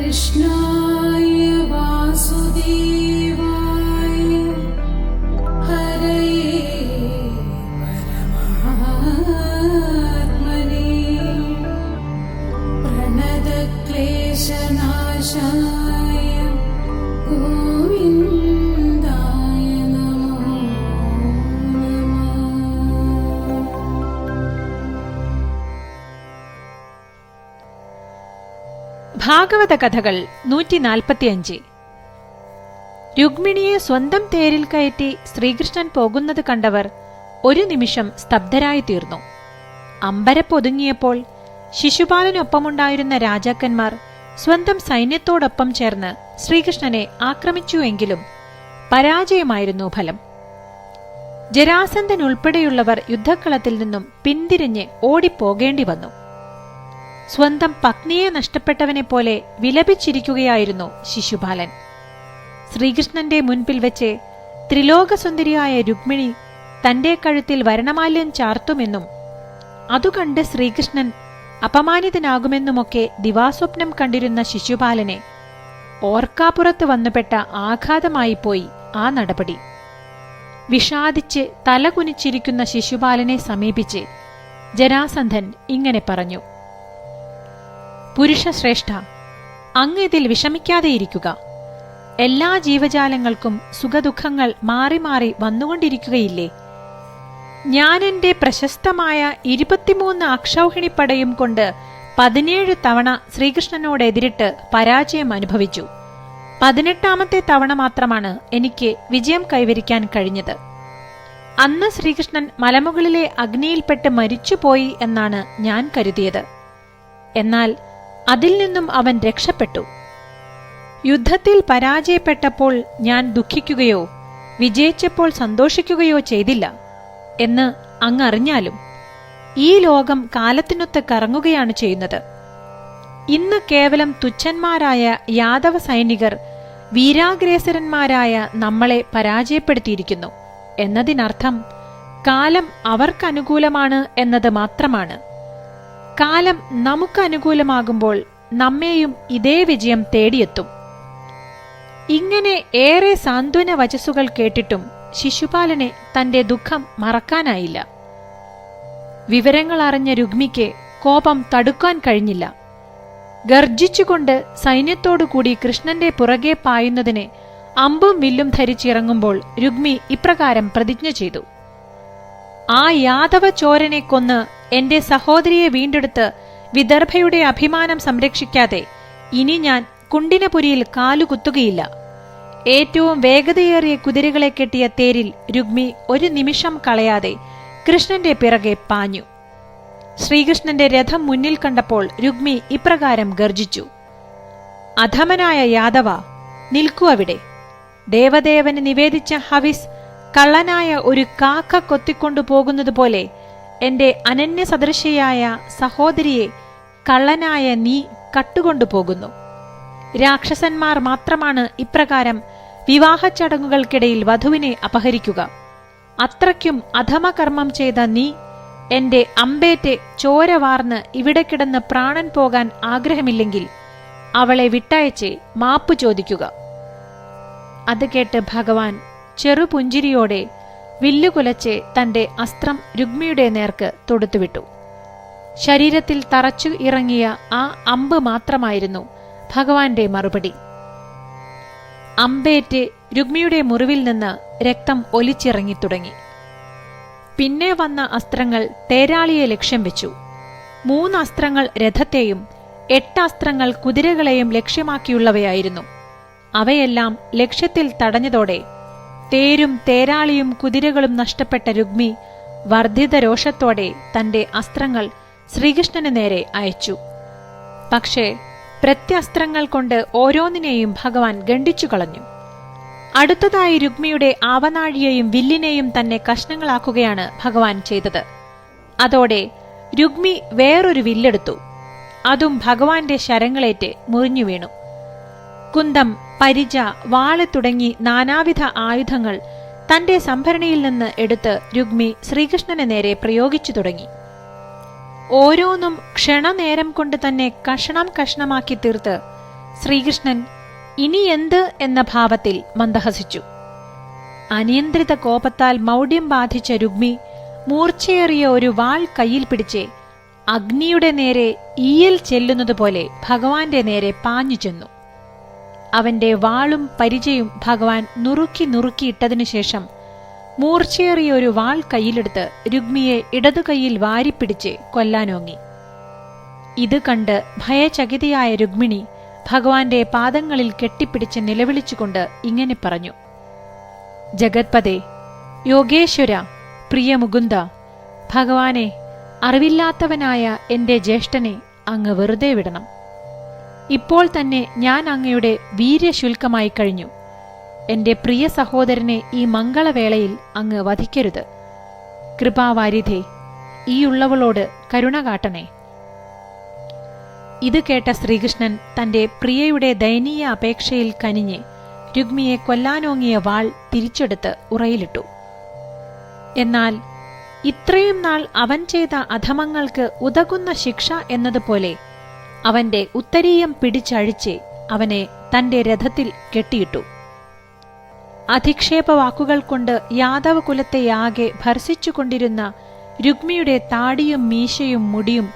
कृष्णाय वासुदेवाय हरये परमात्मने प्रणतक्लेशनाशाय गोविन्दाय नमो नमः। ഭാഗവത കഥകൾ 145. രുക്മിണിയെ സ്വന്തം തേരിൽ കയറ്റി ശ്രീകൃഷ്ണൻ പോകുന്നത് കണ്ടവർ ഒരു നിമിഷം സ്തബ്ധരായി തീർന്നു. അമ്പരപ്പൊതുങ്ങിയപ്പോൾ ശിശുപാലനൊപ്പമുണ്ടായിരുന്ന രാജാക്കന്മാർ സ്വന്തം സൈന്യത്തോടൊപ്പം ചേർന്ന് ശ്രീകൃഷ്ണനെ ആക്രമിച്ചുവെങ്കിലും പരാജയമായിരുന്നു ഫലം. ജരാസന്ധൻ ഉൾപ്പെടെയുള്ളവർ യുദ്ധക്കളത്തിൽ നിന്നും പിന്തിരിഞ്ഞ് ഓടിപ്പോകേണ്ടി വന്നു. സ്വന്തം പത്നിയെ നഷ്ടപ്പെട്ടവനെ പോലെ വിലപിച്ചിരിക്കുകയായിരുന്നു ശിശുപാലൻ. ശ്രീകൃഷ്ണന്റെ മുൻപിൽ വെച്ച് ത്രിലോകസുന്ദരിയായ രുക്മിണി തന്റെ കഴുത്തിൽ വരണമാല്യം ചാർത്തുമെന്നും അതുകണ്ട് ശ്രീകൃഷ്ണൻ അപമാനിതനാകുമെന്നുമൊക്കെ ദിവാസ്വപ്നം കണ്ടിരുന്ന ശിശുപാലനെ ഓർക്കാപ്പുറത്ത് വന്നുപെട്ട ആഘാതമായിപ്പോയി ആ നടപടി. വിഷാദിച്ച് തലകുനിച്ചിരിക്കുന്ന ശിശുപാലനെ സമീപിച്ച് ജരാസന്ധൻ ഇങ്ങനെ പറഞ്ഞു: പുരുഷശ്രേഷ്ഠ, അങ്ങ് ഇതിൽ വിഷമിക്കാതെയിരിക്കുക. എല്ലാ ജീവജാലങ്ങൾക്കും സുഖദുഃഖങ്ങൾ മാറി മാറി വന്നുകൊണ്ടിരിക്കുകയില്ലേ? ഞാൻ എന്റെ പ്രശസ്തമായ 23 അക്ഷൗഹിണിപ്പടയും കൊണ്ട് 17 തവണ ശ്രീകൃഷ്ണനോടെതിരിട്ട് പരാജയം അനുഭവിച്ചു. 18ാമത്തെ തവണ മാത്രമാണ് എനിക്ക് വിജയം കൈവരിക്കാൻ കഴിഞ്ഞത്. അന്ന് ശ്രീകൃഷ്ണൻ മലമുകളിലെ അഗ്നിയിൽപ്പെട്ട് മരിച്ചുപോയി എന്നാണ് ഞാൻ കരുതിയത്. എന്നാൽ അതിൽ നിന്നും അവൻ രക്ഷപ്പെട്ടു. യുദ്ധത്തിൽ പരാജയപ്പെട്ടപ്പോൾ ഞാൻ ദുഃഖിക്കുകയോ വിജയിച്ചപ്പോൾ സന്തോഷിക്കുകയോ ചെയ്തില്ല എന്ന് അങ്ങ് അറിഞ്ഞാലും ഈ ലോകം കാലത്തിനൊത്ത് കറങ്ങുകയാണ് ചെയ്യുന്നത്. ഇന്ന് കേവലം തുച്ഛന്മാരായ യാദവ സൈനികർ വീരാഗ്രേസരന്മാരായ നമ്മളെ പരാജയപ്പെടുത്തിയിരിക്കുന്നു എന്നതിനർത്ഥം കാലം അവർക്കനുകൂലമാണ് എന്നത് മാത്രമാണ്. കാലം നമുക്ക് അനുകൂലമാകുമ്പോൾ നമ്മെയും ഇതേ വിജയം തേടിയെത്തും. ഇങ്ങനെ ഏറെ സാന്ത്വന വചസ്സുകൾ കേട്ടിട്ടും ശിശുപാലനെ തന്റെ ദുഃഖം മറക്കാനായില്ല. വിവരങ്ങൾ അറിഞ്ഞ രുക്മിക്ക് കോപം തടുക്കാൻ കഴിഞ്ഞില്ല. ഗർജിച്ചുകൊണ്ട് സൈന്യത്തോടുകൂടി കൃഷ്ണന്റെ പുറകെ പായുന്നതിന് അമ്പും വില്ലും ധരിച്ചിറങ്ങുമ്പോൾ രുക്മി ഇപ്രകാരം പ്രതിജ്ഞ ചെയ്തു: ആ യാദവ ചോരനെ കൊന്ന് എന്റെ സഹോദരിയെ വീണ്ടെടുത്ത് വിദർഭയുടെ അഭിമാനം സംരക്ഷിക്കാതെ ഇനി ഞാൻ കുണ്ടിനപുരിയിൽ കാലുകുത്തുകയില്ല. ഏറ്റവും വേഗതയേറിയ കുതിരകളെ കെട്ടിയ തേരിൽ രുക്മി ഒരു നിമിഷം കളയാതെ കൃഷ്ണന്റെ പിറകെ പാഞ്ഞു. ശ്രീകൃഷ്ണന്റെ രഥം മുന്നിൽ കണ്ടപ്പോൾ രുക്മി ഇപ്രകാരം ഗർജിച്ചു: അധമനായ യാദവ, നിൽക്കൂ അവിടെ. ദേവദേവന് നിവേദിച്ച ഹവിസ് കള്ളനായ ഒരു കാക്ക കൊത്തിക്കൊണ്ടു പോകുന്നതുപോലെ എന്റെ അനന്യസദൃശയായ സഹോദരിയെ കള്ളനായ നീ കട്ടുകൊണ്ടുപോകുന്നു. രാക്ഷസന്മാർ മാത്രമാണ് ഇപ്രകാരം വിവാഹ ചടങ്ങുകൾക്കിടയിൽ വധുവിനെ അപഹരിക്കുക. അത്രയ്ക്കും അധമകർമ്മം ചെയ്ത നീ എന്റെ അമ്പേറ്റ് ചോര വാർന്ന് ഇവിടെ കിടന്ന് പ്രാണൻ പോകാൻ ആഗ്രഹമില്ലെങ്കിൽ അവളെ വിട്ടയച്ച് മാപ്പു ചോദിക്കുക. അത് കേട്ട് ഭഗവാൻ ചെറുപുഞ്ചിരിയോടെ വില്ലുകുലച്ച് തന്റെ അസ്ത്രം രുക്മിയുടെ നേർക്ക് തൊടുത്തുവിട്ടു. ശരീരത്തിൽ തറച്ചു ഇറങ്ങിയ ആ അമ്പ് മാത്രമായിരുന്നു ഭഗവാന്റെ മറുപടി. അമ്പേറ്റ് രുക്മിയുടെ മുറിവിൽ നിന്ന് രക്തം ഒലിച്ചിറങ്ങി തുടങ്ങി. പിന്നെ വന്ന അസ്ത്രങ്ങൾ തേരാളിയെ ലക്ഷ്യം വെച്ചു. 3 അസ്ത്രങ്ങൾ രഥത്തെയും 8 അസ്ത്രങ്ങൾ കുതിരകളെയും ലക്ഷ്യമാക്കിയുള്ളവയായിരുന്നു. അവയെല്ലാം ലക്ഷ്യത്തിൽ തടഞ്ഞതോടെ തേരും തേരാളിയും കുതിരകളും നഷ്ടപ്പെട്ട രുക്മി വർദ്ധിത രോഷത്തോടെ തന്റെ അസ്ത്രങ്ങൾ ശ്രീകൃഷ്ണന് നേരെ അയച്ചു. പക്ഷേ പ്രത്യസ്ത്രങ്ങൾ കൊണ്ട് ഓരോന്നിനെയും ഭഗവാൻ ഖണ്ഡിച്ചു കളഞ്ഞു. അടുത്തതായി രുക്മിയുടെ ആവനാഴിയെയും വില്ലിനെയും തന്നെ കഷ്ണങ്ങളാക്കുകയാണ് ഭഗവാൻ ചെയ്തത്. അതോടെ രുക്മി വേറൊരു വില്ലെടുത്തു. അതും ഭഗവാന്റെ ശരങ്ങളേറ്റ് മുറിഞ്ഞു വീണു. കുന്തം, പരിച, വാള് തുടങ്ങി നാനാവിധ ആയുധങ്ങൾ തന്റെ സംഭരണിയിൽ നിന്ന് എടുത്ത് രുക്മി ശ്രീകൃഷ്ണന് നേരെ പ്രയോഗിച്ചു തുടങ്ങി. ഓരോന്നും ക്ഷണനേരം കൊണ്ട് തന്നെ കഷണം കഷണമാക്കി തീർത്ത് ശ്രീകൃഷ്ണൻ ഇനി എന്ത് എന്ന ഭാവത്തിൽ മന്ദഹസിച്ചു. അനിയന്ത്രിത കോപത്താൽ മൗഢ്യം ബാധിച്ച രുഗ്മി മൂർച്ചയേറിയ ഒരു വാൾ കയ്യിൽ പിടിച്ച് അഗ്നിയുടെ നേരെ ഈയൽ ചെല്ലുന്നതുപോലെ ഭഗവാന്റെ നേരെ പാഞ്ഞു ചെന്നു. അവന്റെ വാളും പരിചയും ഭഗവാൻ നുറുക്കി നുറുക്കിയിട്ടതിനു ശേഷം മൂർച്ചയേറിയ ഒരു വാൾ കയ്യിലെടുത്ത് രുഗ്മിയെ ഇടതുകൈയിൽ വാരിപ്പിടിച്ച് കൊല്ലാനോങ്ങി. ഇത് കണ്ട് ഭയചകിതയായ രുഗ്മിണി ഭഗവാന്റെ പാദങ്ങളിൽ കെട്ടിപ്പിടിച്ച് നിലവിളിച്ചുകൊണ്ട് ഇങ്ങനെ പറഞ്ഞു: ജഗത്പദേ, യോഗേശ്വര, പ്രിയ മുകുന്ദ, ഭഗവാനെ, അറിവില്ലാത്തവനായ എന്റെ ജ്യേഷ്ഠനെ അങ്ങ് വെറുതെ വിടണം. ഇപ്പോൾ തന്നെ ഞാൻ അങ്ങയുടെ വീര്യശുൽക്കമായി കഴിഞ്ഞു. എന്റെ പ്രിയ സഹോദരനെ ഈ മംഗളവേളയിൽ അങ്ങ് വധിക്കരുത്. കൃപാവാരിധേ, ഈ ഉള്ളവളോട് കരുണ കാട്ടണേ. ഇത് കേട്ട ശ്രീകൃഷ്ണൻ തന്റെ പ്രിയയുടെ ദയനീയ അപേക്ഷയിൽ കനിഞ്ഞ് രുഗ്മിയെ കൊല്ലാനോങ്ങിയ വാൾ തിരിച്ചെടുത്ത് ഉറയിലിട്ടു. എന്നാൽ ഇത്രയും നാൾ അവൻ ചെയ്ത അധമങ്ങൾക്ക് ഉതകുന്ന ശിക്ഷ എന്നതുപോലെ അവന്റെ ഉത്തരീയം പിടിച്ചഴിച്ച് അവനെ തന്റെ രഥത്തിൽ കെട്ടിയിട്ടു. അധിക്ഷേപ വാക്കുകൾ കൊണ്ട് യാദവ കുലത്തെയാകെ ഭർസിച്ചുകൊണ്ടിരുന്ന രുഗ്മിയുടെ താടിയും മീശയും മുടിയും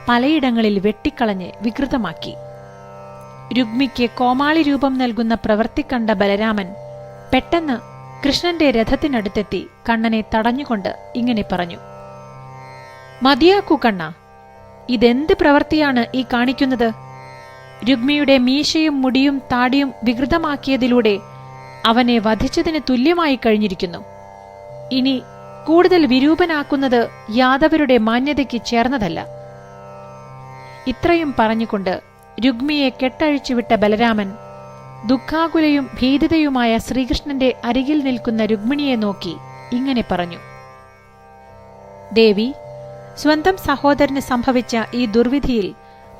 പലയിടങ്ങളിൽ വെട്ടിക്കളഞ്ഞ് വികൃതമാക്കി. രുഗ്മിക്ക് കോമാളി രൂപം നൽകുന്ന പ്രവൃത്തി കണ്ട ബലരാമൻ പെട്ടെന്ന് കൃഷ്ണന്റെ രഥത്തിനടുത്തെത്തി കണ്ണനെ തടഞ്ഞുകൊണ്ട് ഇങ്ങനെ പറഞ്ഞു: മതിയാക്കൂ കണ്ണ, ഇതെന്ത് പ്രവൃത്തിയാണ് ഈ കാണിക്കുന്നത്? രുഗ്മിയുടെ മീശയും മുടിയും താടിയും വികൃതമാക്കിയതിലൂടെ അവനെ വധിച്ചതിന് തുല്യമായി കഴിഞ്ഞിരിക്കുന്നു. ഇനി കൂടുതൽ വിരൂപനാക്കുന്നത് യാദവരുടെ മാന്യതയ്ക്ക് ചേർന്നതല്ല. ഇത്രയും പറഞ്ഞുകൊണ്ട് രുഗ്മിയെ കെട്ടഴിച്ചുവിട്ട ബലരാമൻ ദുഃഖാകുലയും ഭീതിതയുമായ ശ്രീകൃഷ്ണന്റെ അരികിൽ നിൽക്കുന്ന രുഗ്മിണിയെ നോക്കി ഇങ്ങനെ പറഞ്ഞു: ദേവി, സ്വന്തം സഹോദരന് സംഭവിച്ച ഈ ദുർവിധിയിൽ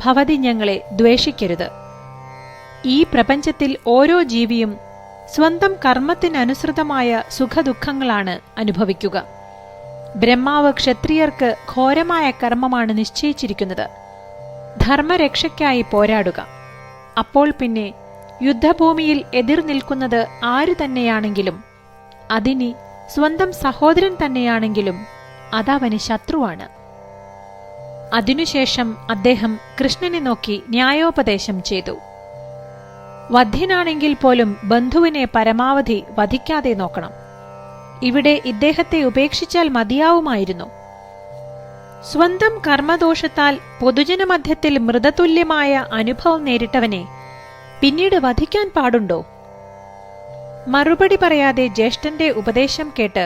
ഭവതി ഞങ്ങളെ ദ്വേഷിക്കരുത്. ഈ പ്രപഞ്ചത്തിൽ ഓരോ ജീവിയും സ്വന്തം കർമ്മത്തിനനുസൃതമായ സുഖദുഃഖങ്ങളാണ് അനുഭവിക്കുക. ബ്രഹ്മാവ് ക്ഷത്രിയർക്ക് ഘോരമായ കർമ്മമാണ് നിശ്ചയിച്ചിരിക്കുന്നത്. ധർമ്മരക്ഷയ്ക്കായി പോരാടുക. അപ്പോൾ പിന്നെ യുദ്ധഭൂമിയിൽ എതിർ നിൽക്കുന്നത് ആരു തന്നെയാണെങ്കിലും, അതിനി സ്വന്തം സഹോദരൻ തന്നെയാണെങ്കിലും അതവന് ശത്രുവാണ്. അതിനുശേഷം അദ്ദേഹം കൃഷ്ണനെ നോക്കി ന്യായോപദേശം ചെയ്തു: വധ്യനാണെങ്കിൽ പോലും ബന്ധുവിനെ പരമാവധി വധിക്കാതെ നോക്കണം. ഇവിടെ ഇദ്ദേഹത്തെ ഉപേക്ഷിച്ചാൽ മതിയാവുമായിരുന്നു. സ്വന്തം കർമ്മദോഷത്താൽ പൊതുജനമധ്യത്തിൽ മൃതതുല്യമായ അനുഭവം നേരിട്ടവനെ പിന്നീട് വധിക്കാൻ പാടുണ്ടോ? മറുപടി പറയാതെ ജ്യേഷ്ഠന്റെ ഉപദേശം കേട്ട്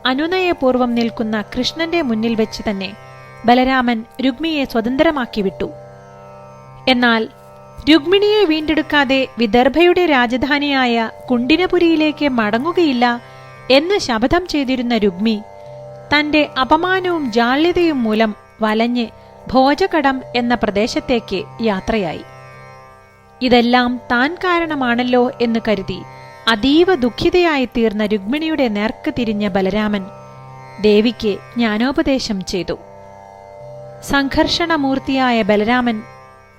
അനുനയപൂർവം നിൽക്കുന്ന കൃഷ്ണന്റെ മുന്നിൽ വെച്ച് തന്നെ ബലരാമൻ രുഗ്മിയെ സ്വതന്ത്രമാക്കി വിട്ടു. എന്നാൽ രുഗ്മിണിയെ വീണ്ടെടുക്കാതെ വിദർഭയുടെ രാജധാനിയായ കുണ്ടിനപുരിയിലേക്ക് മടങ്ങുകയില്ല എന്ന് ശപഥം ചെയ്തിരുന്ന രുഗ്മി തന്റെ അപമാനവും ജാള്യതയും മൂലം വലഞ്ഞ് ഭോജകടം എന്ന പ്രദേശത്തേക്ക് യാത്രയായി. ഇതെല്ലാം താൻ കാരണമാണല്ലോ എന്ന് കരുതി അതീവ ദുഃഖിതയായി തീർന്ന രുഗ്മിണിയുടെ നേർക്ക് തിരിഞ്ഞ ബലരാമൻ ദേവിക്ക് ജ്ഞാനോപദേശം ചെയ്തു. സംഘർഷണമൂർത്തിയായ ബലരാമൻ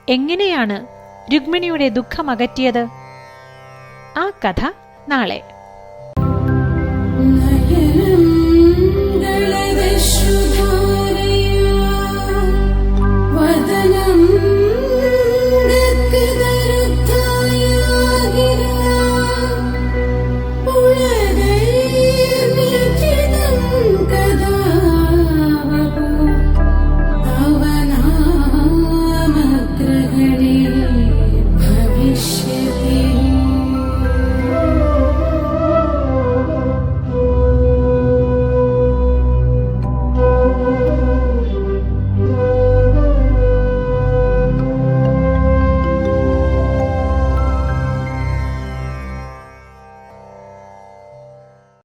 എങ്ങനെയാണ് രുഗ്മിണിയുടെ ദുഃഖമകറ്റിയത്? ആ കഥ നാളെ.